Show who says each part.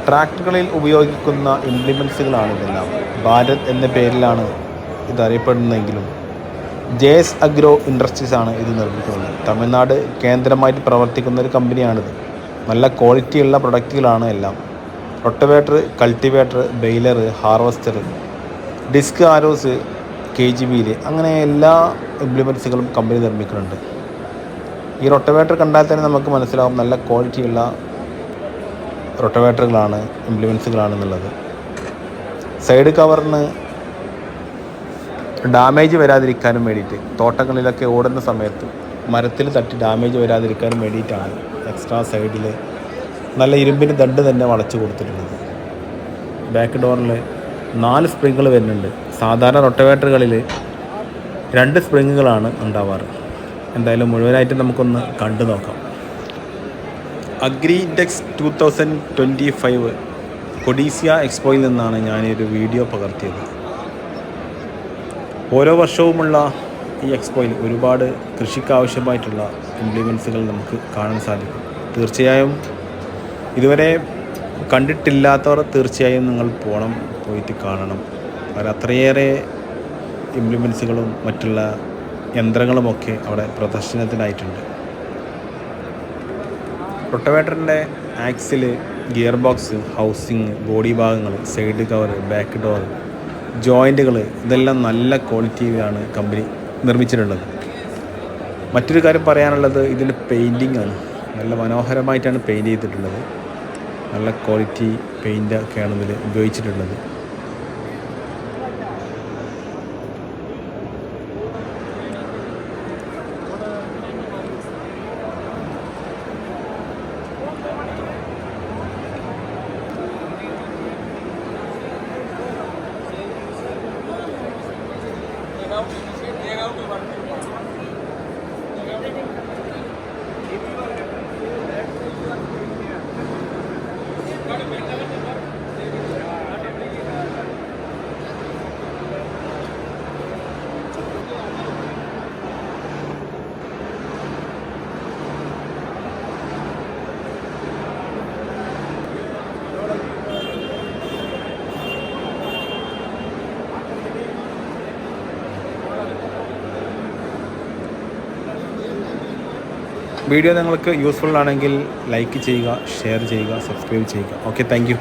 Speaker 1: ട്രാക്ടറുകളിൽ ഉപയോഗിക്കുന്ന ഇംപ്ലിമെൻസുകളാണ് ഇതെല്ലാം. ഭാരത് എന്ന പേരിലാണ് ഇതറിയപ്പെടുന്നതെങ്കിലും JS അഗ്രോ ഇൻഡസ്ട്രീസ് ആണ് ഇത് നിർമ്മിക്കുന്നത്. തമിഴ്നാട് കേന്ദ്രമായിട്ട് പ്രവർത്തിക്കുന്ന ഒരു കമ്പനിയാണിത്. നല്ല ക്വാളിറ്റിയുള്ള പ്രൊഡക്റ്റുകളാണ് എല്ലാം. Rotavator, cultivator, baler, harvester, disc harrows, KGB അങ്ങനെ എല്ലാ ഇംപ്ലിമെൻസുകളും കമ്പനി നിർമ്മിക്കുന്നുണ്ട്. ഈ റൊട്ടവേറ്റർ കണ്ടാൽ തന്നെ നമുക്ക് മനസ്സിലാവും നല്ല ക്വാളിറ്റിയുള്ള റൊട്ടവേറ്ററുകളാണ്, ഇംപ്ലിമെൻസുകളാണെന്നുള്ളത്. സൈഡ് കവറിന് ഡാമേജ് വരാതിരിക്കാനും വേണ്ടിയിട്ട്, തോട്ടങ്ങളിലൊക്കെ ഓടുന്ന സമയത്ത് മരത്തിൽ തട്ടി ഡാമേജ് വരാതിരിക്കാനും വേണ്ടിയിട്ടാണ് എക്സ്ട്രാ സൈഡിൽ നല്ല ഇരുമ്പിന് ദണ്ട് തന്നെ വളച്ച് കൊടുത്തിട്ടുള്ളത്. ബാക്ക് ഡോറിൽ 4 സ്പ്രിങ്ങുകൾ വരുന്നുണ്ട്. സാധാരണ റൊട്ടവേറ്ററുകളിൽ 2 സ്പ്രിങ്ങുകളാണ് ഉണ്ടാവാറ്. എന്തായാലും മുഴുവനായിട്ട് നമുക്കൊന്ന് കണ്ടു നോക്കാം. അഗ്രിടെക്സ് 2025 കൊഡീസിയ എക്സ്പോയിൽ നിന്നാണ് ഞാനൊരു വീഡിയോ പകർത്തിയത്. ഓരോ വർഷവുമുള്ള ഈ എക്സ്പോയിൽ ഒരുപാട് കൃഷിക്കാവശ്യമായിട്ടുള്ള ഇംപ്ലിമെൻസുകൾ നമുക്ക് കാണാൻ സാധിക്കും. തീർച്ചയായും ഇതുവരെ കണ്ടിട്ടില്ലാത്തവർ തീർച്ചയായും നിങ്ങൾ പോയിട്ട് കാണണം. കാരണം അത്രയേറെ ഇംപ്ലിമെൻസുകളും മറ്റുള്ള യന്ത്രങ്ങളുമൊക്കെ അവിടെ പ്രദർശനത്തിനായിട്ടുണ്ട്. റൊട്ടവേറ്ററിൻ്റെ axle, gear box, housing, body ഭാഗങ്ങൾ, സൈഡ് കവർ, ബാക്ക് ഡോർ, ജോയിൻറ്റുകൾ ഇതെല്ലാം നല്ല ക്വാളിറ്റിയിലാണ് കമ്പനി നിർമ്മിച്ചിട്ടുള്ളത്. മറ്റൊരു കാര്യം പറയാനുള്ളത് ഇതിൻ്റെ പെയിൻറ്റിംഗ് ആണ്. നല്ല മനോഹരമായിട്ടാണ് പെയിൻറ്റ് ചെയ്തിട്ടുള്ളത്. നല്ല ക്വാളിറ്റി പെയിൻ്റൊക്കെയാണ് ഇതിൽ ഉപയോഗിച്ചിട്ടുള്ളത്. വീഡിയോ നിങ്ങൾക്ക് യൂസ്ഫുൾ ആണെങ്കിൽ ലൈക്ക് ചെയ്യുക, ഷെയർ ചെയ്യുക, സബ്സ്ക്രൈബ് ചെയ്യുക. Okay, thank you.